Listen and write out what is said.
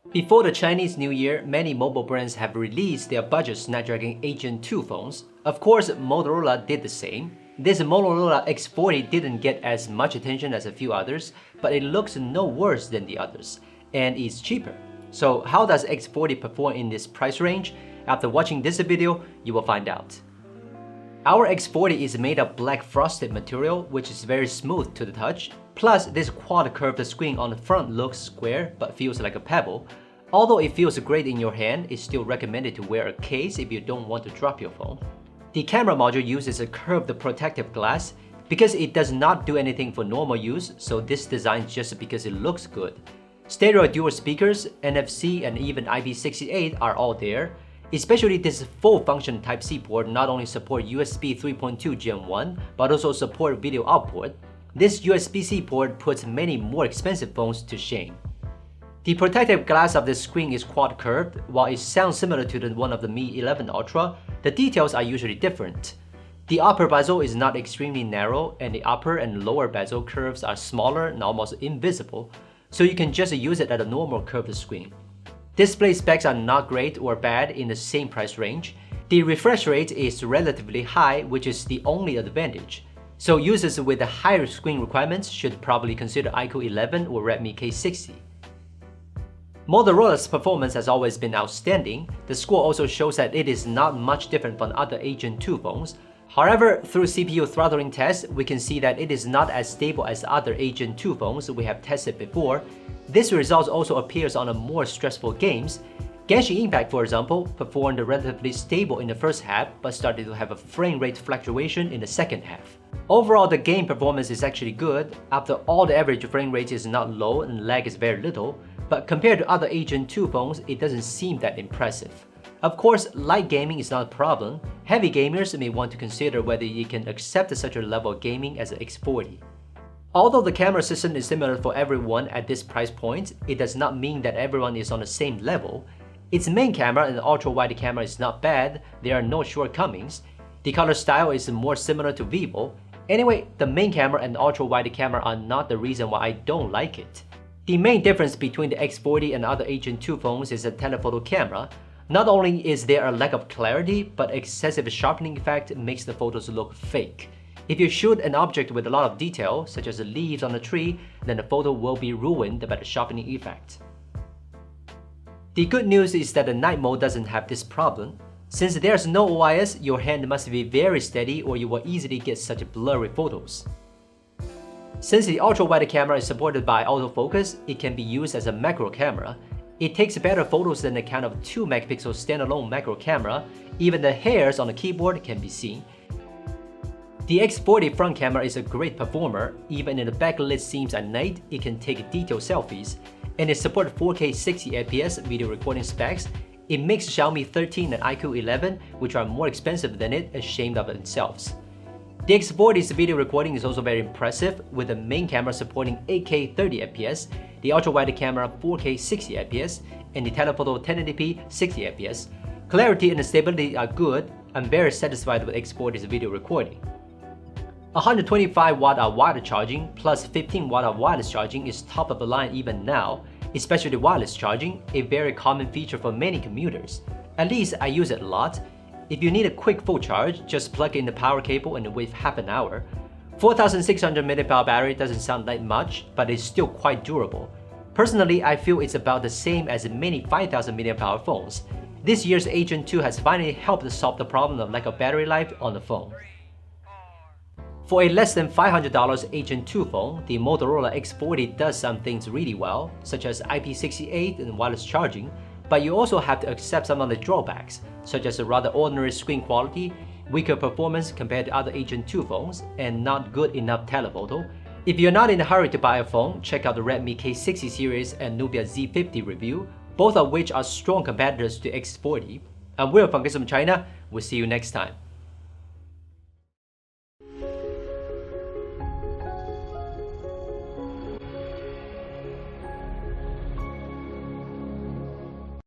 Before the Chinese New Year, many mobile brands have released their budget Snapdragon 8 Gen 2 phones. Of course, Motorola did the same. This Motorola X40 didn't get as much attention as a few others, but it looks no worse than the others, and is cheaper. So how does X40 perform in this price range? After watching this video, you will find out. Our X40 is made of black frosted material, which is very smooth to the touch. Plus, this quad curved screen on the front looks square but feels like a pebble. Although it feels great in your hand, it's still recommended to wear a case if you don't want to drop your phone. The camera module uses a curved protective glass because it does not do anything for normal use, so this design is just because it looks good. Stereo dual speakers, NFC, and even IP68 are all there. Especially this full-function Type-C port not only support USB 3.2 Gen 1, but also support video output. This USB-C port puts many more expensive phones to shame. The protective glass of this screen is quad curved. While it sounds similar to the one of the Mi 11 Ultra, the details are usually different. The upper bezel is not extremely narrow, and the upper and lower bezel curves are smaller and almost invisible, so you can just use it as a normal curved screen. Display specs are not great or bad in the same price range. The refresh rate is relatively high, which is the only advantage. So users with the higher screen requirements should probably consider iQOO 11 or Redmi K60. Motorola's performance has always been outstanding. The score also shows that it is not much different from other 8 Gen 2 phones. However, through CPU throttling tests, we can see that it is not as stable as other 8 Gen 2 phones we have tested before. This result also appears on more stressful games. Genshin Impact, for example, performed relatively stable in the first half, but started to have a frame rate fluctuation in the second half. Overall, the game performance is actually good. After all, the average frame rate is not low and lag is very little, but compared to other 8 Gen 2 phones, it doesn't seem that impressive. Of course, light gaming is not a problem. Heavy gamers may want to consider whether you can accept such a level of gaming as an X40. Although the camera system is similar for everyone at this price point, it does not mean that everyone is on the same level. Its main camera and ultra-wide camera is not bad, there are no shortcomings. The color style is more similar to Vivo. Anyway, the main camera and ultra-wide camera are not the reason why I don't like it. The main difference between the X40 and other 8 Gen 2 phones is the telephoto camera. Not only is there a lack of clarity, but excessive sharpening effect makes the photos look fake. If you shoot an object with a lot of detail, such as the leaves on a tree, then the photo will be ruined by the sharpening effect. The good news is that the night mode doesn't have this problem. Since there's no OIS, your hand must be very steady or you will easily get such blurry photos. Since the ultra-wide camera is supported by autofocus, it can be used as a macro camera. It takes better photos than the kind of 2 megapixel standalone macro camera. Even the hairs on the keyboard can be seen. The X40 front camera is a great performer. Even in the backlit scenes at night, it can take detailed selfies. And it supports 4K 60fps video recording specs. It makes Xiaomi 13 and iQOO 11, which are more expensive than it, ashamed of themselves. The X40's video recording is also very impressive, with the main camera supporting 8K 30fps, the ultra-wide camera 4K 60fps, and the telephoto 1080p 60fps. Clarity and stability are good. I'm very satisfied with X40's video recording. 125 watt of wireless charging plus 15 watt of wireless charging is top of the line even now, especially wireless charging, a very common feature for many commuters. At least I use it a lot. If you need a quick full charge, just plug in the power cable and wait half an hour. 4600 mAh battery doesn't sound like much, but it's still quite durable. Personally, I feel it's about the same as many 5000 mAh phones. This year's 8 Gen 2 has finally helped solve the problem of lack of battery life on the phone. For a less than $500 8 Gen 2 phone, the Motorola X40 does some things really well, such as IP68 and wireless charging, but you also have to accept some of the drawbacks, such as a rather ordinary screen quality, weaker performance compared to other 8 Gen 2 phones, and not good enough telephoto. If you're not in a hurry to buy a phone, check out the Redmi K60 series and Nubia Z50 review, both of which are strong competitors to X40. I'm Will from Gizmochina. We'll see you next time.